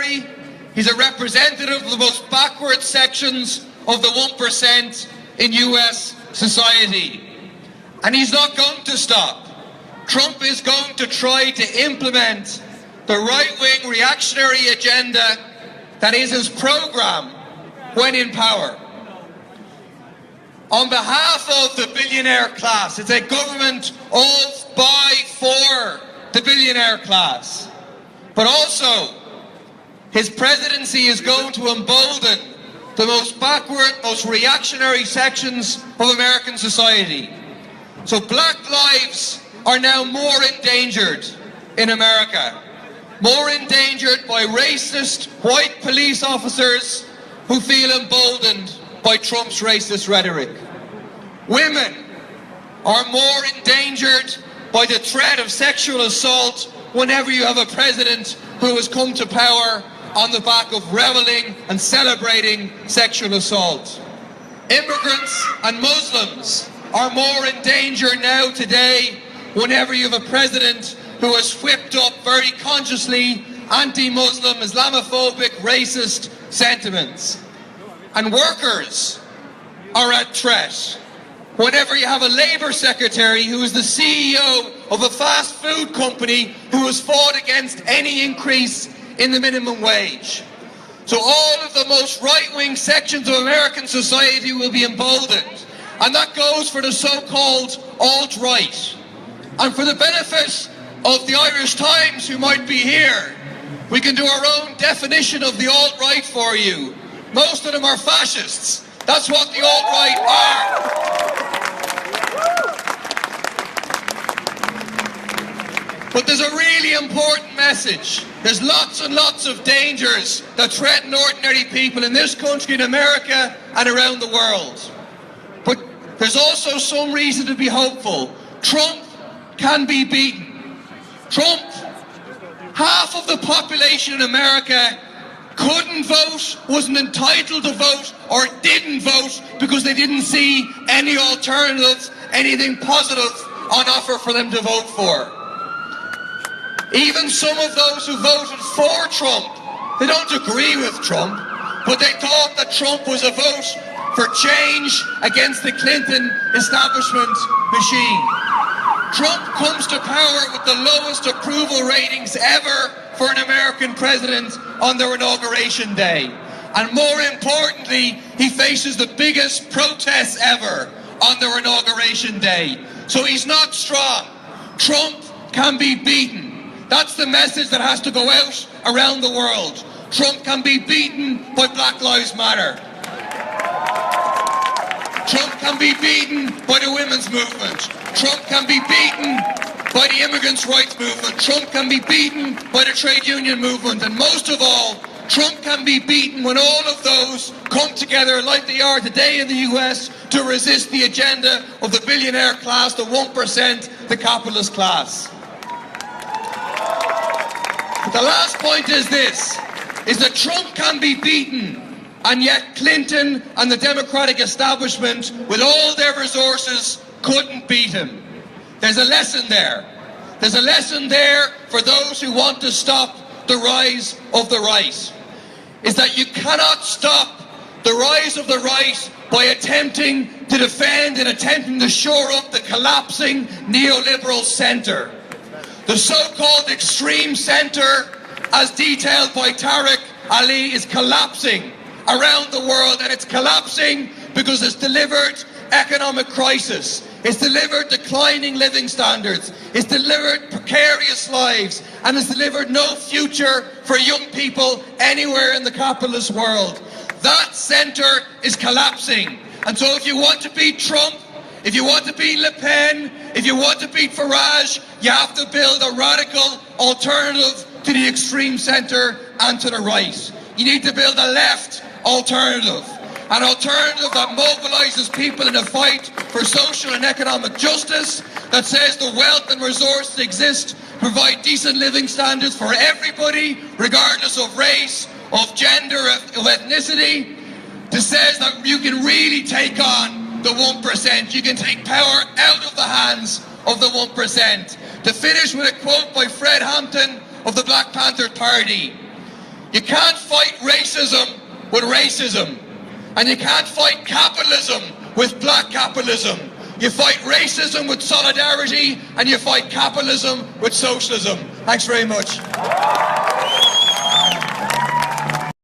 ordinary. He's a representative of the most backward sections of the 1% in US society. And he's not going to stop. Trump is going to try to implement the right-wing reactionary agenda that is his program when in power. On behalf of the billionaire class, it's a government of, by, for the billionaire class. But also, his presidency is going to embolden the most backward, most reactionary sections of American society. So black lives are now more endangered in America. More endangered by racist white police officers who feel emboldened by Trump's racist rhetoric. Women are more endangered by the threat of sexual assault whenever you have a president who has come to power on the back of reveling and celebrating sexual assault. Immigrants and Muslims are more in danger now today whenever you have a president who has whipped up very consciously anti-Muslim, Islamophobic, racist sentiments. And workers are at threat whenever you have a Labour Secretary who is the CEO of a fast food company who has fought against any increase in the minimum wage. So all of the most right-wing sections of American society will be emboldened. And that goes for the so-called alt-right. And for the benefit of the Irish Times who might be here, we can do our own definition of the alt-right for you. Most of them are fascists. That's what the alt-right are. But there's a really important message. There's lots and lots of dangers that threaten ordinary people in this country, in America, and around the world. But there's also some reason to be hopeful. Trump can be beaten. Trump, half of the population in America couldn't vote, wasn't entitled to vote, or didn't vote because they didn't see any alternatives, anything positive on offer for them to vote for. Even some of those who voted for Trump, they don't agree with Trump, but they thought that Trump was a vote for change against the Clinton establishment machine. Trump comes to power with the lowest approval ratings ever for an American president on their inauguration day. And more importantly, he faces the biggest protests ever on their inauguration day. So he's not strong. Trump can be beaten. That's the message that has to go out around the world. Trump can be beaten by Black Lives Matter. Trump can be beaten by the women's movement. Trump can be beaten by the immigrants' rights movement. Trump can be beaten by the trade union movement. And most of all, Trump can be beaten when all of those come together like they are today in the US to resist the agenda of the billionaire class, the 1%, the capitalist class. The last point is this, is that Trump can be beaten, and yet Clinton and the Democratic establishment, with all their resources, couldn't beat him. There's a lesson there. There's a lesson there for those who want to stop the rise of the right. Is that you cannot stop the rise of the right by attempting to defend and attempting to shore up the collapsing neoliberal centre. The so-called extreme centre, as detailed by Tariq Ali, is collapsing around the world, and it's collapsing because it's delivered economic crisis. It's delivered declining living standards. It's delivered precarious lives, and it's delivered no future for young people anywhere in the capitalist world. That centre is collapsing. And so if you want to beat Trump, if you want to beat Le Pen, if you want to beat Farage, you have to build a radical alternative to the extreme centre and to the right. You need to build a left alternative. An alternative that mobilises people in a fight for social and economic justice, that says the wealth and resources exist to provide decent living standards for everybody, regardless of race, of gender, of ethnicity, that says that you can really take on the 1%. You can take power out of the hands of the 1%. To finish with a quote by Fred Hampton of the Black Panther Party. You can't fight racism with racism. And you can't fight capitalism with black capitalism. You fight racism with solidarity, and you fight capitalism with socialism. Thanks very much.